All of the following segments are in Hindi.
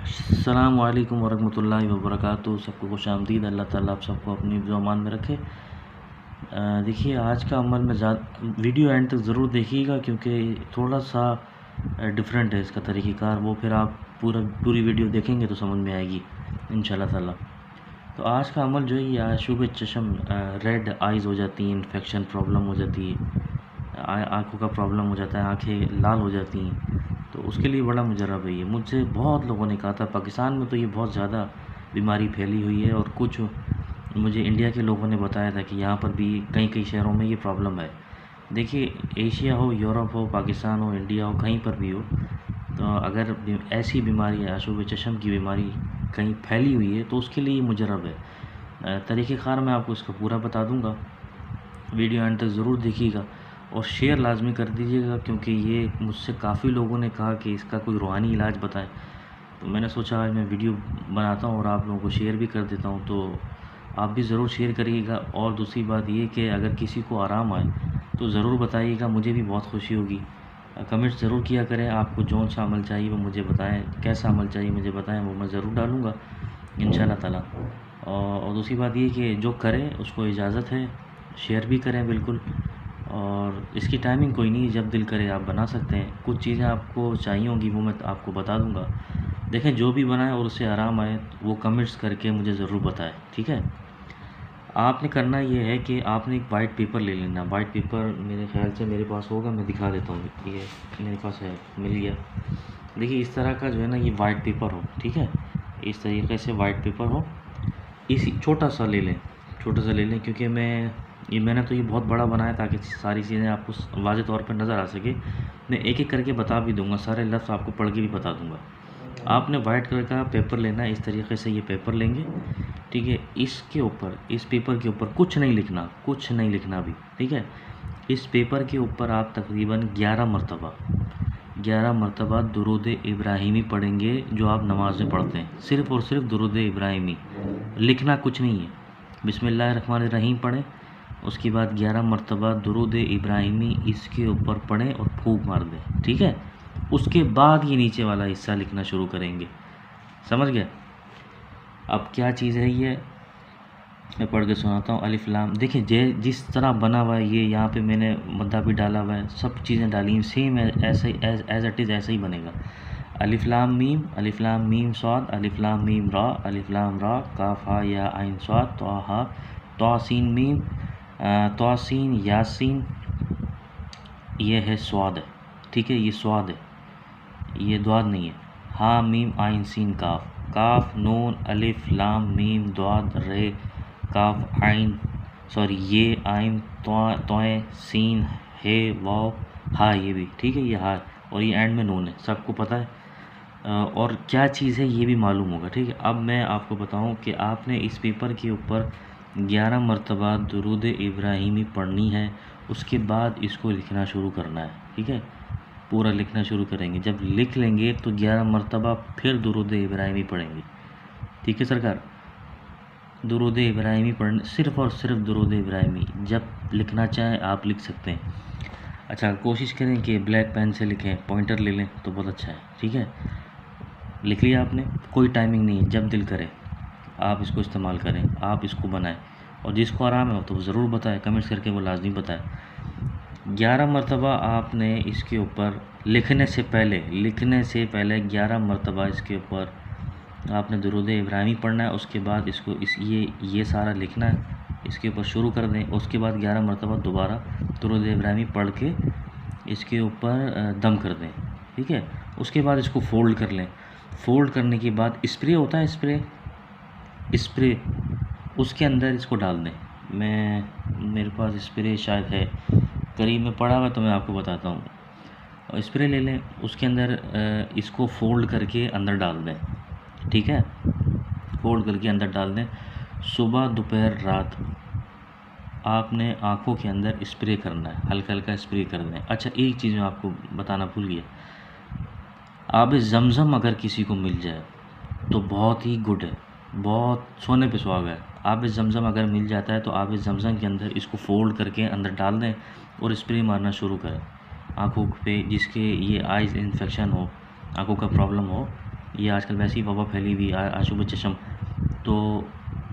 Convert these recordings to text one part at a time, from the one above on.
अस्सलाम वालेकुम वरहमतुल्लाहि वबरकातुहू। सबको खुशामदीद। अल्लाह ताला आप सबको अपनी ज़ुबान में रखे। देखिए, आज का अमल में वीडियो एंड तक ज़रूर देखिएगा, क्योंकि थोड़ा सा डिफरेंट है इसका तरीक़ेकार। वो फिर आप पूरी वीडियो देखेंगे तो समझ में आएगी इंशाल्लाह ताला। तो आज का अमल जो है ये आशूब चशम, रेड आइज़ हो जाती हैं, इन्फेक्शन प्रॉब्लम हो जाती है, आँखों का प्रॉब्लम हो जाता है, आँखें लाल हो जाती हैं, तो उसके लिए बड़ा मुजर्रब है ये। मुझसे बहुत लोगों ने कहा था, पाकिस्तान में तो ये बहुत ज़्यादा बीमारी फैली हुई है, और कुछ मुझे इंडिया के लोगों ने बताया था कि यहाँ पर भी कई शहरों में ये प्रॉब्लम है। देखिए, एशिया हो, यूरोप हो, पाकिस्तान हो, इंडिया हो, कहीं पर भी हो, तो अगर ऐसी बीमारी है, आशूब चशम की बीमारी कहीं फैली हुई है, तो उसके लिए ये मुजर्रब है। तरीक़ेकार मैं आपको इसका पूरा बता दूँगा। वीडियो एंड तक ज़रूर देखिएगा और शेयर लाजमी कर दीजिएगा, क्योंकि ये मुझसे काफ़ी लोगों ने कहा कि इसका कोई रूहानी इलाज बताएं। तो मैंने सोचा आज मैं वीडियो बनाता हूँ और आप लोगों को शेयर भी कर देता हूँ, तो आप भी ज़रूर शेयर करिएगा। और दूसरी बात ये कि अगर किसी को आराम आए तो ज़रूर बताइएगा, मुझे भी बहुत खुशी होगी। कमेंट ज़रूर किया करें, आपको जौन सा अमल चाहिए वो मुझे बताएं, कैसा अमल चाहिए मुझे बताएं, वो मैं ज़रूर डालूँगा इंशाल्लाह ताला। और दूसरी बात ये कि जो करें उसको इजाज़त है, शेयर भी करें बिल्कुल। और इसकी टाइमिंग कोई नहीं है, जब दिल करे आप बना सकते हैं। कुछ चीज़ें आपको चाहिए होंगी वो मैं आपको बता दूंगा। देखें, जो भी बनाए और उससे आराम आए वो कमेंट्स करके मुझे ज़रूर बताएं, ठीक है। आपने करना ये है कि आपने एक वाइट पेपर ले लेना। वाइट पेपर मेरे ख्याल से मेरे पास होगा, मैं दिखा देता हूँ। ये मेरे पास है, मिल गया। देखिए, इस तरह का जो है ना, ये वाइट पेपर हो, ठीक है। इस तरीके से वाइट पेपर हो, इसी छोटा सा ले लें, क्योंकि मैंने तो ये बहुत बड़ा बनाया ताकि सारी चीज़ें आपको वाज़ेह तौर पर नज़र आ सके। मैं एक एक करके बता भी दूंगा, सारे लफ्ज़ आपको पढ़ के भी बता दूंगा। आपने वाइट कलर का पेपर लेना है। इस तरीके से ये पेपर लेंगे, ठीक है। इसके ऊपर, इस पेपर के ऊपर कुछ नहीं लिखना भी, ठीक है। इस पेपर के ऊपर आप तकरीबन 11 मरतबा दुरूद इब्राहिमी पढ़ेंगे, जो आप नमाज में पढ़ते हैं। सिर्फ़ और सिर्फ दुरूद इब्राहिमी, लिखना कुछ नहीं है। बिस्मिल्लाहिर्रहमानिर्रहीम पढ़ें, उसके बाद 11 मरतबा दुरूद इब्राहिमी इसके ऊपर पढ़ें और फूंक मार दें, ठीक है। उसके बाद ये नीचे वाला हिस्सा लिखना शुरू करेंगे, समझ गए। अब क्या चीज़ है ये, मैं पढ़ के सुनाता हूँ। अलिफ लाम, देखिए जिस तरह बना हुआ है ये, यहाँ पे मैंने मद्दा भी डाला हुआ है, सब चीज़ें डाली हैं, सेम ऐसे एज इट इज़ ऐसे ही बनेगा। अलिफ लाम मीम स्वाद, अलिफ लाम मीम रा, अलिफ लाम रा, काफ हा या आइन स्वाद, तोहा तोसीन मीम, तोसीन यासीन, ये है स्वाद है, ठीक है। ये स्वाद है, ये द्वाद नहीं है। हा मीम आइन सीन काफ, काफ नून अलिफ लाम मीम द्वाद रे काफ आइन, सॉरी ये आइन तोए सीन है वाव हा, ये भी ठीक है, ये हा, और ये एंड में नून है, सबको पता है। और क्या चीज़ है ये भी मालूम होगा, ठीक है। अब मैं आपको बताऊं कि आपने इस पेपर के ऊपर 11 मरतबा दुरूद इब्राहिमी पढ़नी है। उसके बाद इसको लिखना शुरू करना है, ठीक है। पूरा लिखना शुरू करेंगे, जब लिख लेंगे तो 11 मरतबा फिर दुरूद इब्राहिमी पढ़ेंगे, ठीक है सरकार। दुरूद इब्राहिमी पढ़ने, सिर्फ़ और सिर्फ दुरूद इब्राहिमी। जब लिखना चाहें आप लिख सकते हैं। अच्छा, कोशिश करें कि ब्लैक पेन से लिखें, पॉइंटर ले लें तो बहुत अच्छा है, ठीक है। लिख लिया आपने, कोई टाइमिंग नहीं है, जब दिल करे आप इसको इस्तेमाल करें, आप इसको बनाएं। और जिसको आराम है तो ज़रूर बताएं, कमेंट्स करके वो लाजमी बताएं। 11 मरतबा आपने इसके ऊपर लिखने से पहले 11 मरतबा इसके ऊपर आपने दुरूद इब्राहिमी पढ़ना है। उसके बाद इसको ये सारा लिखना है, इसके ऊपर शुरू कर दें। उसके बाद 11 मरतबा दोबारा दुरूद इब्राहिमी पढ़ के इसके ऊपर दम कर दें, ठीक है। उसके बाद इसको फ़ोल्ड कर लें। फ़ोल्ड करने के बाद स्प्रे होता है, स्प्रे उसके अंदर इसको डाल दें। मेरे पास स्प्रे शायद है, करीब में पड़ा हुआ, तो मैं आपको बताता हूँ। और स्प्रे ले लें, उसके अंदर इसको फ़ोल्ड करके अंदर डाल दें, ठीक है। फ़ोल्ड करके अंदर डाल दें। सुबह दोपहर रात आपने आँखों के अंदर स्प्रे करना है, हल्का हल्का स्प्रे कर दें। अच्छा, एक चीज़ मैं आपको बताना भूल गया, आब ज़मज़म अगर किसी को मिल जाए तो बहुत ही गुड है, बहुत सोने पे सुहागा है। आब ज़मज़म अगर मिल जाता है तो आब ज़मज़म के अंदर इसको फ़ोल्ड करके अंदर डाल दें और स्प्रे मारना शुरू करें आँखों पे, जिसके ये आइज़ इन्फेक्शन हो, आँखों का प्रॉब्लम हो, ये आजकल वैसे ही वबा फैली हुई आशुब चशम, तो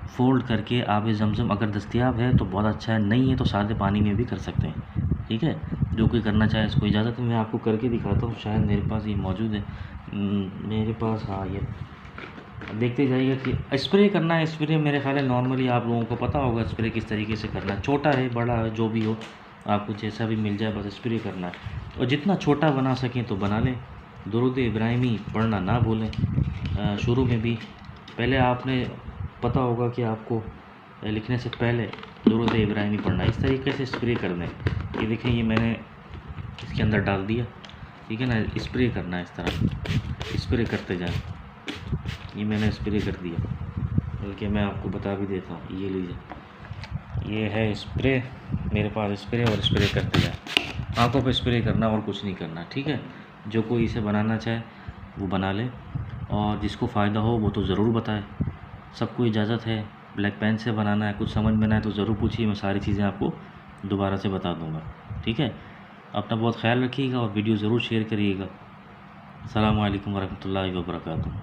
फ़ोल्ड करके आब ज़मज़म अगर दस्तयाब है तो बहुत अच्छा है, नहीं है तो सादे पानी में भी कर सकते हैं। ठीक है, जो कोई करना चाहे इसको इजाज़त है। मैं आपको करके दिखाता हूँ, शायद मेरे पास ये मौजूद है। मेरे पास, हाँ ये देखते जाइएगा कि स्प्रे करना है। स्प्रे मेरे ख्याल है नॉर्मली आप लोगों को पता होगा स्प्रे किस तरीके से करना है, छोटा है बड़ा है जो भी हो, आपको जैसा भी मिल जाए बस स्प्रे करना है। और जितना छोटा बना सकें तो बना लें। दुरूद इब्राहिमी पढ़ना ना भूलें। शुरू में भी पहले आपने पता होगा कि आपको लिखने से पहले दुरूद इब्राहिमी पढ़ना है। इस तरीके से स्प्रे कर दें। ये देखें, ये मैंने इसके अंदर डाल दिया, ठीक है ना। स्प्रे करना है इस तरह, स्प्रे करते जाएं। ये मैंने स्प्रे कर दिया, बल्कि मैं आपको बता भी देता हूँ। ये लीजिए, ये है स्प्रे मेरे पास, स्प्रे और स्प्रे करते जाएं। आंखों पे स्प्रे करना और कुछ नहीं करना, ठीक है। जो कोई इसे बनाना चाहे वो बना ले, और जिसको फ़ायदा हो वो तो ज़रूर बताए। सबको इजाज़त है। ब्लैक पेन से बनाना है, कुछ समझ में ना आए तो ज़रूर पूछिए, मैं सारी चीज़ें आपको दोबारा से बता दूँगा। ठीक है, अपना बहुत ख्याल रखिएगा और वीडियो ज़रूर शेयर करिएगा। अस्सलामु अलैकुम वरहमतुल्लाहि वबरकातुहू।